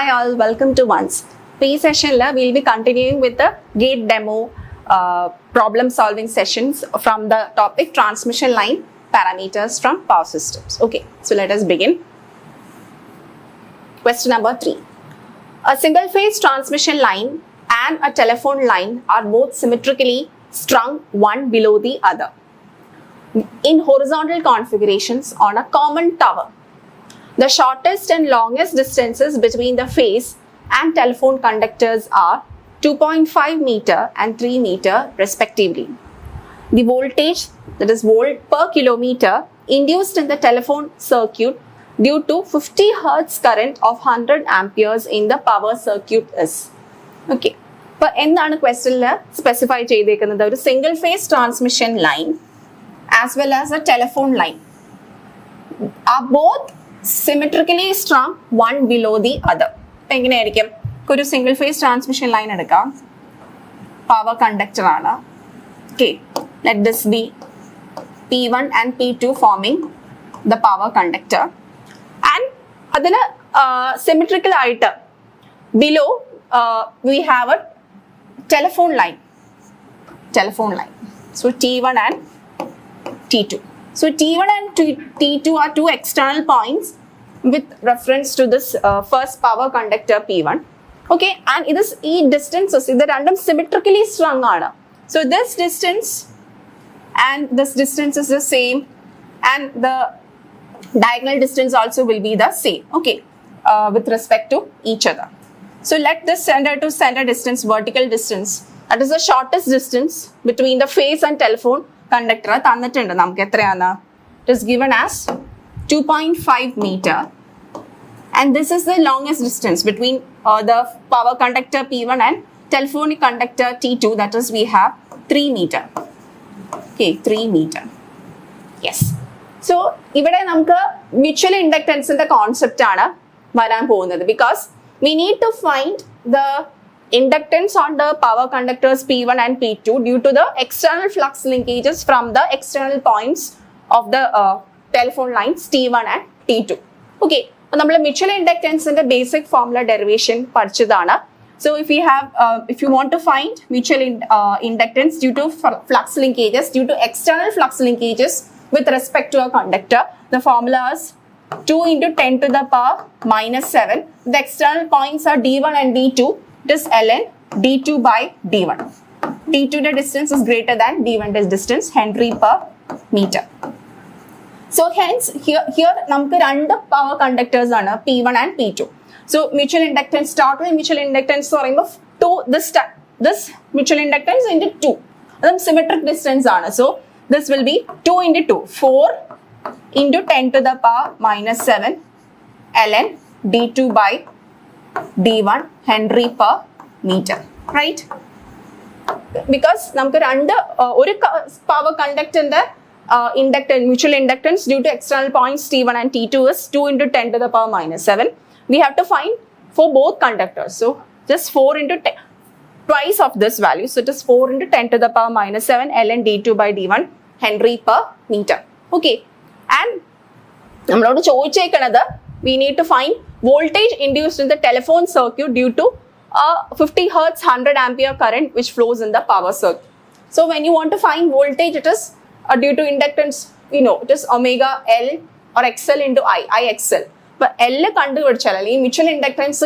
Hi all, welcome to once. This session we'll be continuing with the GATE demo problem solving sessions from the topic transmission line parameters from power systems. Okay, so let us begin. Question number 3. A single phase transmission line and a telephone line are both symmetrically strung one below the other in horizontal configurations on a common tower. The shortest and longest distances between the phase and telephone conductors are 2.5 meter and 3 meter respectively. The voltage, that is volt per kilometer, induced in the telephone circuit due to 50 hertz current of 100 amperes in the power circuit is. Okay. But in the question specify a single phase transmission line as well as a telephone line are both symmetrically strung one below the other. A single phase transmission line power conductor. Okay, let this be P1 and P2 forming the power conductor, and symmetrical item below we have a telephone line. So T1 and T2. So T1 and T2 are two external points with reference to this first power conductor P1. Okay, and this distance is random symmetrically strung. So this distance and this distance is the same, and the diagonal distance also will be the same. Okay, with respect to each other. So let this center to center distance, vertical distance, that is the shortest distance between the phase and telephone conductor. It is given as 2.5 meter, and this is the longest distance between the power conductor P1 and telephonic conductor T2, that is we have 3 meter. Okay, 3 meter. Yes. So here mutual inductance in the concept because we need to find the inductance on the power conductors P1 and P2 due to the external flux linkages from the external points of the telephone lines T1 and T2. Okay, we mutual inductance in the basic formula derivation. So if you want to find mutual inductance due to flux linkages, due to external flux linkages with respect to a conductor, the formula is 2 into 10 to the power minus 7. The external points are D1 and D2. It is ln d2 by d1. d2 the distance is greater than d1 the distance, Henry per meter. So hence here namukku rendu power conductors are P1 and P2. So mutual inductance, total mutual inductance to this mutual inductance into 2. That is symmetric distance. So this will be 2 into 2, 4 into 10 to the power minus 7 ln d2 by d1 Henry per meter, right? Because namukku rendu oru power conductor in the mutual inductance due to external points T1 and T2 is 2 into 10 to the power minus 7. We have to find for both conductors. So just 4 into 10, twice of this value. So it is 4 into 10 to the power minus 7 ln d2 by d1 Henry per meter. Okay, and we need to find voltage induced in the telephone circuit due to 50 hertz 100 ampere current which flows in the power circuit. So when you want to find voltage, it is due to inductance, it is omega L or XL into IXL. But L mutual inductance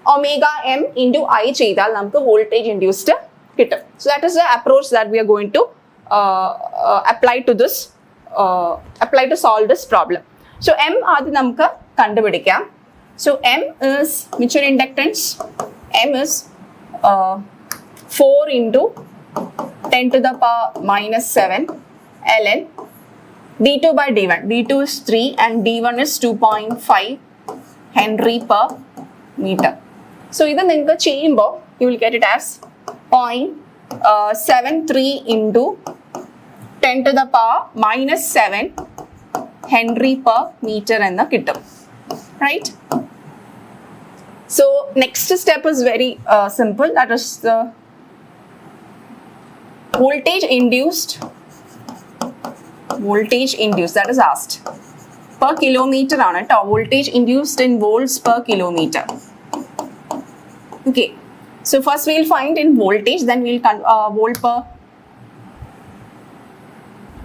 omega M into I cheyidal namukku voltage induced kittum. So that is the approach that we are going to apply to solve this problem. So M adu namukku kandupidikam. So M is mutual inductance. M is 4 into 10 to the power minus 7 ln d2 by d1. d2 is 3 and d1 is 2.5 Henry per meter. So this you will get it as 0.73 into 10 to the power minus 7 Henry per meter and the kittum, right? So next step is very simple, that is the voltage induced that is asked. per kilometer ആണ് ട്ടോ. Voltage induced in volts per kilometer. Okay. So first we'll find in voltage, then we'll volt per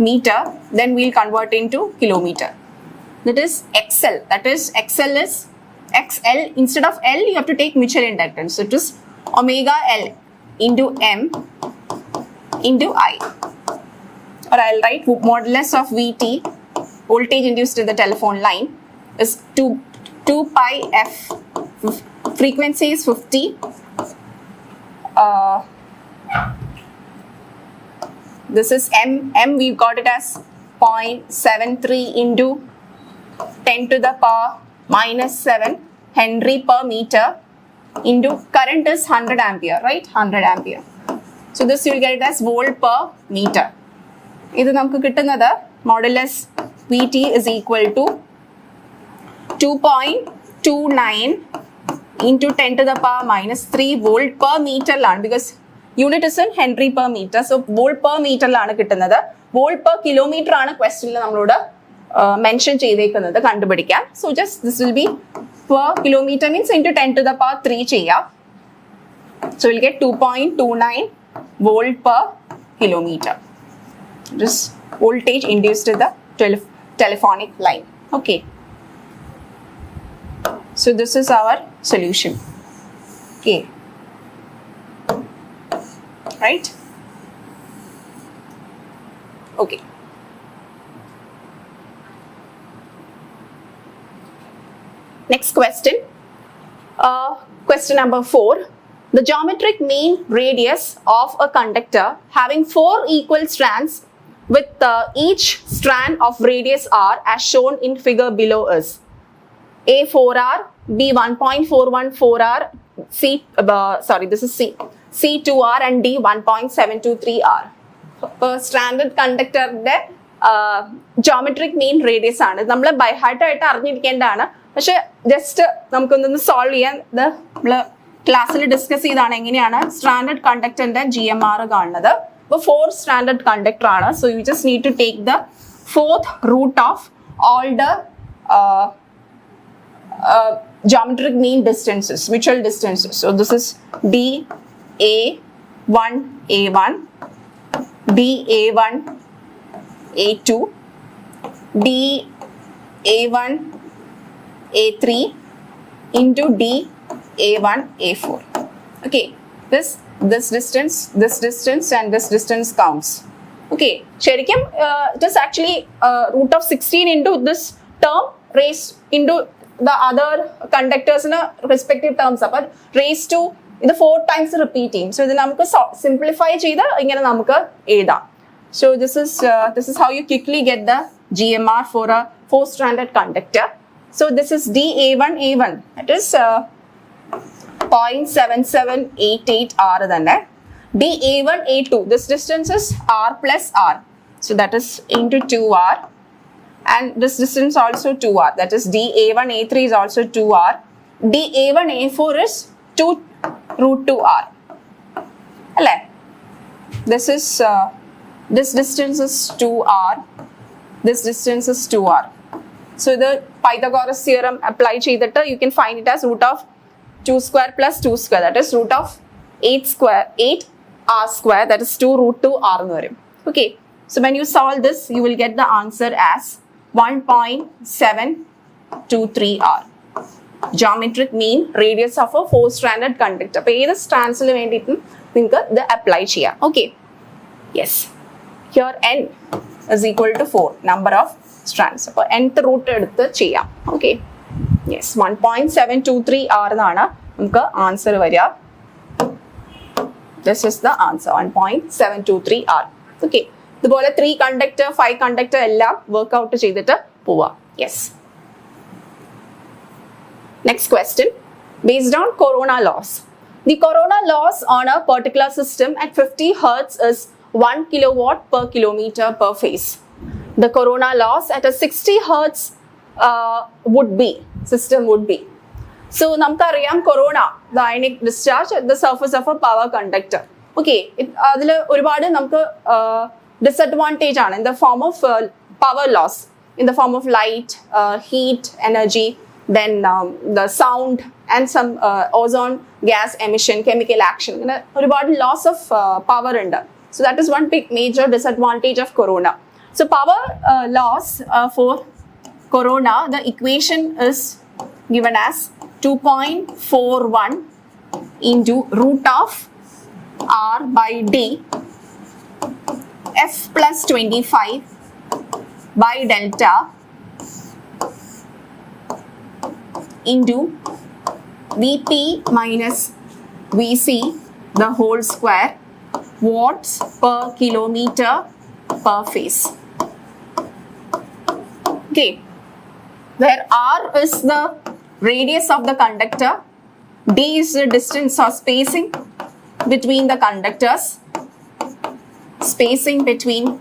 meter, then we'll convert into kilometer. That is XL. That is XL is XL. Instead of L, you have to take mutual inductance. So it is omega L into M into I. Or I'll write modulus of VT, voltage induced in the telephone line, is 2 pi F. Frequency is 50. This is M. We've got it as 0.73 into 10 to the power minus 7 Henry per meter into current is 100 ampere, right? 100 ampere. So this you will get it as volt per meter. This is the modulus VT is equal to 2.29 into 10 to the power minus 3 volt per meter because unit is in Henry per meter. So volt per meter volt per kilometer ആണ് ക്വസ്റ്റ്യനിൽ നമ്മളോട് mention ചെയ്തേക്കുന്നത് കണ്ടുപിടിക്കാൻ. So just this will be per kilometer means into 10 to the power 3 ചെയ്യാം. So we'll get 2.29 volt per kilometer. This voltage induced in the telephonic line. Okay. So this is our solution. Okay. Right? Okay. Next question. Question number 4. The geometric mean radius of a conductor having 4 equal strands with each strand of radius r as shown in figure below is A 4r, B 1.414r, this is C 2r and D 1.723r. Stranded conductor geometric mean radius ആണ്. നമ്മൾ by heart ആയിട്ട് അറിഞ്ഞിരിക്കേണ്ടതാണ്. പക്ഷെ just നമുക്കൊന്ന് solve ചെയ്യാൻ നമ്മൾ ക്ലാസ്സിൽ discuss ചെയ്താണ് എങ്ങനെയാണ് സ്ട്രാൻഡഡ് കണ്ടക്ടറിന്റെ GMR കാണുന്നത്. അപ്പോൾ 4 സ്ട്രാൻഡഡ് കണ്ടക്ടർ ആണ്. So you just need to take the 4th root of all the geometric mean distances, mutual distances. So this is DA1 A1, DA1 A2, DA1 A3 into DA1 A4. Okay, this distance and this distance counts. Okay, ശരിക്കും it is actually root of 16 into this term raised into the other conductors in a respective terms, but raised to the 4 times repeating. So this we simplify cheyda ingane namukku ezhudam. So this is how you quickly get the GMR for a 4 stranded conductor. So this is DA1 A1, that is 0.7788 R thanne. DA1 A2, this distance is R plus R, so that is into 2R. And this distance also 2R, that is DA1 A3 is also 2R. DA1 A4 is 2 root 2R. This distance is 2R. This distance is 2R. So the Pythagoras theorem apply cheyidittu you can find it as root of 2 square plus 2 square, that is root of 8 R square, that is 2 root 2 R nu varum. Okay, so when you solve this you will get the answer as 1.723 R. Geometric mean radius of a 4 stranded conductor. അപ്പോൾ ഏത് സ്ട്രാൻഡ്സിൽ വേണ്ടിയിട്ടും നിങ്ങൾക്ക് ഇത് apply ചെയ്യാം. Okay, yes, here n is equal to 4 number of strands. അപ്പോൾ nth root എടുത്ത് ചെയ്യാം. Okay, yes, 1.723 R എന്നാണ് നമുക്ക് ആൻസർ വരിക. This is the answer, 1.723 R. Okay, ഇതുപോലെ 3 conductor 5 conductor എല്ലാം വർക്ക്ഔട്ട് ചെയ്തിട്ട് പോവാം. Yes. Next question, based on corona loss. The corona loss on a particular system at 50 Hz is 1 kilowatt per kilometer per phase. The corona loss at a 60 Hz system would be. So നമുക്കറിയാം corona, the ionic discharge at the surface of a power conductor. Okay, അതിൽ ഒരുപാട് നമുക്ക് disadvantage ആണ് in the form of power loss. in the form of light, heat, energy, then the sound and some ozone gas emission, chemical action. About loss of power in that. So that is one big major disadvantage of corona. So power loss for corona, the equation is given as 2.41 into root of R by D F plus 25 by delta into Vp minus Vc the whole square watts per kilometer per phase. Okay, where R is the radius of the conductor, D is the distance or spacing between the conductors, spacing between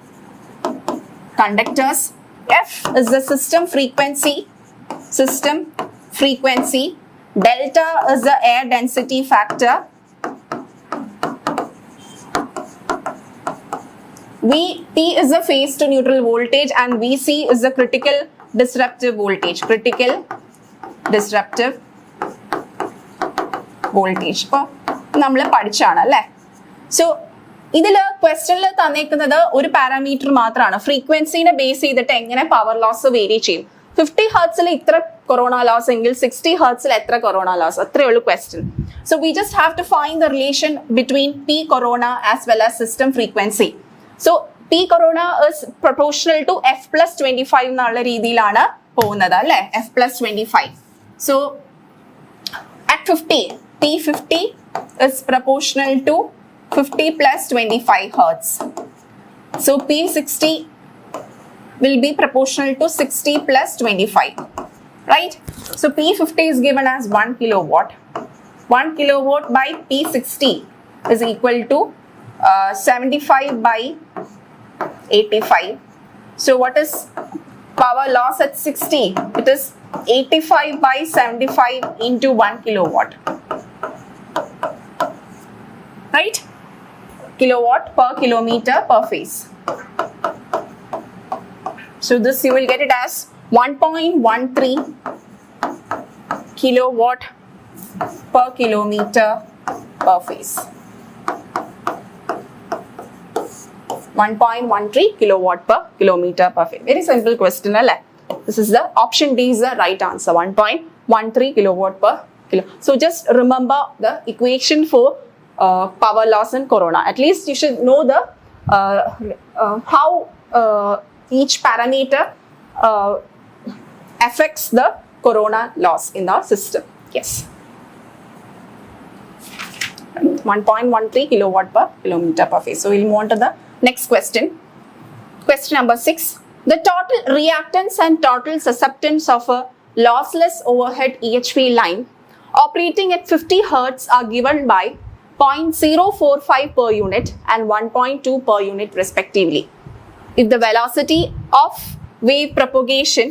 conductors, F is the system frequency, delta is the air density factor, P is the phase to neutral voltage, and Vc is the critical disruptive voltage. നമ്മൾ പഠിച്ചാണ് അല്ലേ. So ഇതിൽ ക്വസ്റ്റനിൽ തന്നേക്കുന്നത് ഒരു parameter മാത്രമാണ്. ഫ്രീക്വൻസിനെ base ചെയ്തിട്ട് എങ്ങനെ power loss vary ചെയ്യും. 50 ഹെർട്സിൽ ഇത്ര കൊറോണ ലോസ് എങ്കിൽ 60 ഹെർട്സിൽ എത്ര കൊറോണ ലോസ്, അത്രയേ ഉള്ളൂ question. So we just have to find the relation between P corona as well as system frequency. So P corona is proportional to f plus 25 എന്നുള്ള രീതിയിലാണ് പോകുന്നത് അല്ലേ, f plus 25. So at 50, P50 is proportional to 50 plus 25 hertz. So P60 will be proportional to 60 plus 25, right? So P50 is given as 1 kilowatt. 1 kilowatt by P60 is equal to 75 by 85. So what is power loss at 60? It is 85 by 75 into 1 kilowatt, right? Kilowatt per kilometer per phase. So this you will get it as 1.13 kilowatt per kilometer per phase. 1.13 kilowatt per kilometer per phase. Very simple question, alle. This is the option D is the right answer, 1.13 kilowatt per kilo. So just remember the equation for power loss in corona. At least you should know the how each parameter affects the corona loss in the system. Yes. 1.13 kilowatt per kilometer per phase. So we'll move on to the next question. Question number 6. The total reactance and total susceptance of a lossless overhead EHV line operating at 50 Hz are given by 0.045 per unit and 1.2 per unit respectively. If the velocity of wave propagation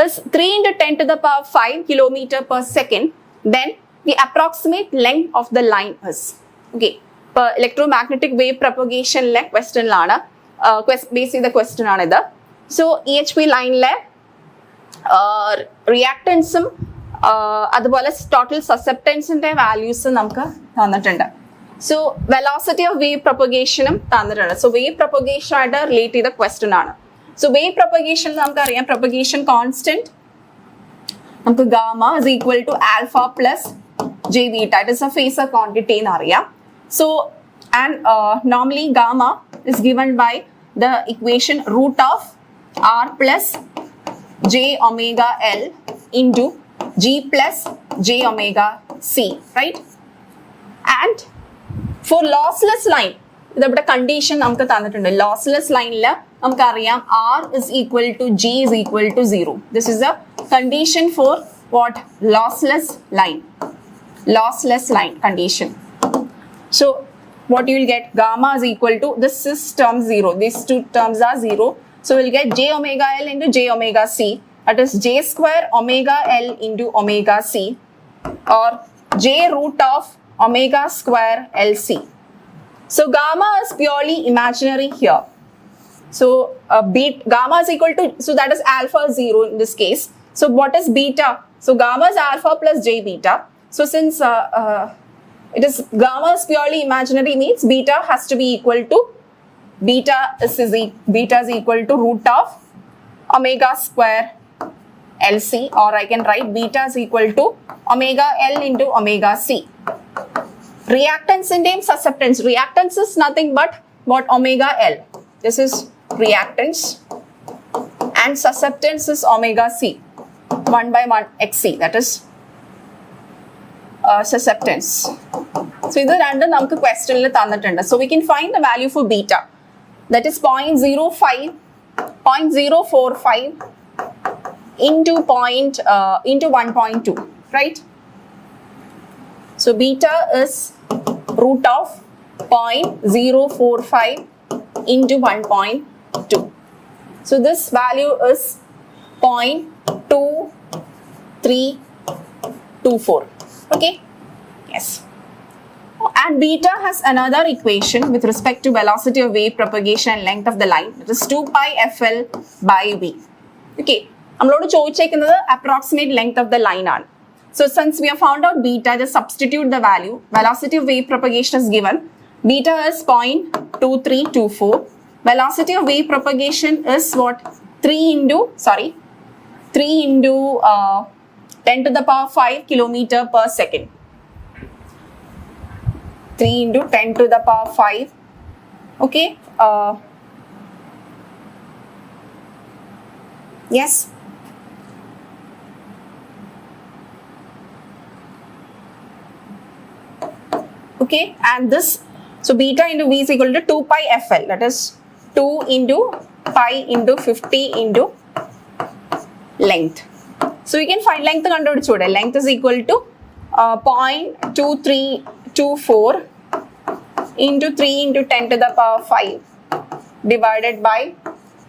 is 3 into 10 to the power 5 km per second, then the approximate length of the line is. Okay, per electromagnetic wave propagation question lana. Basically the question ആണ് ഇത്. So EHP ലൈനിലെ റിയാക്ടൻസും അതുപോലെ total സസെപ്റ്റൻസിന്റെ values നമുക്ക് തന്നിട്ടുണ്ട്. So velocity of wave പ്രൊപ്പഗേഷനും തന്നിട്ടുണ്ട്. So wave propagation ആയിട്ട് relate ചെയ്ത ക്വസ്റ്റൻ ആണ്. സോ വേവ് പ്രൊപ്പഗേഷൻ നമുക്കറിയാം, പ്രൊപ്പഗേഷൻ കോൺസ്റ്റന്റ് നമുക്ക് gamma is equal to alpha plus j beta. It is a phasor quantity എന്ന് അറിയാം. So and normally gamma is given by the equation root of R plus J omega L into G plus J omega C, right? And for lossless line, the condition namukku thannittund. Lossless line la namukku ariyam R is equal to G is equal to 0. This is the condition for what? Lossless line condition. So what you will get, gamma is equal to, this is term 0, these two terms are 0, so we'll get J omega L into J omega C, that is J square omega L into omega C, or J root of omega square LC. So gamma is purely imaginary here. So gamma is equal to, so that is alpha 0 in this case. So what is beta? So gamma is alpha plus j beta. So since it is gamma is purely imaginary, means beta has to be equal to, beta is equal to root of omega square LC, or I can write beta is equal to omega L into omega C. Reactance in name, susceptance. Reactance is nothing but what? Omega L. This is reactance, and susceptance is omega C, 1 by 1 XC, that is susceptance. So this is question. So we can find the value for beta, that is 0.05, 0.045 into 1.2, right? So beta is root of 0.045 into 1.2. So this value is 0.2324. Okay? Yes. And beta has another equation with respect to velocity of wave propagation and length of the line. It is 2 pi FL by V. Okay. We will check the approximate length of the line. So since we have found out beta, just substitute the value. Velocity of wave propagation is given. Beta is 0.2324. Velocity of wave propagation is what? 3 into 10 to the power 5 kilometer per second. 3 into 10 to the power 5. Okay. Yes. Okay. And this, so beta into V is equal to 2 pi FL. That is 2 into pi into 50 into length. So we can find length. Length is equal to 0.2324 into 3 into 10 to the power 5 divided by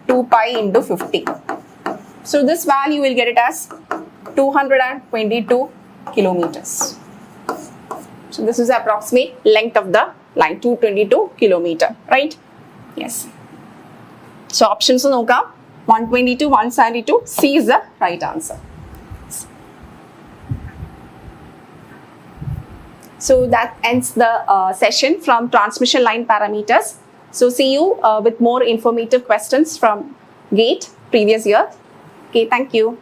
2 pi into 50. So this value will get it as 222 kilometers. So this is the approximate length of the line, 222 kilometer, right? Yes. So options 122, 172, C is the right answer. So that ends the session from transmission line parameters. So see you with more informative questions from GATE previous year. Okay, thank you.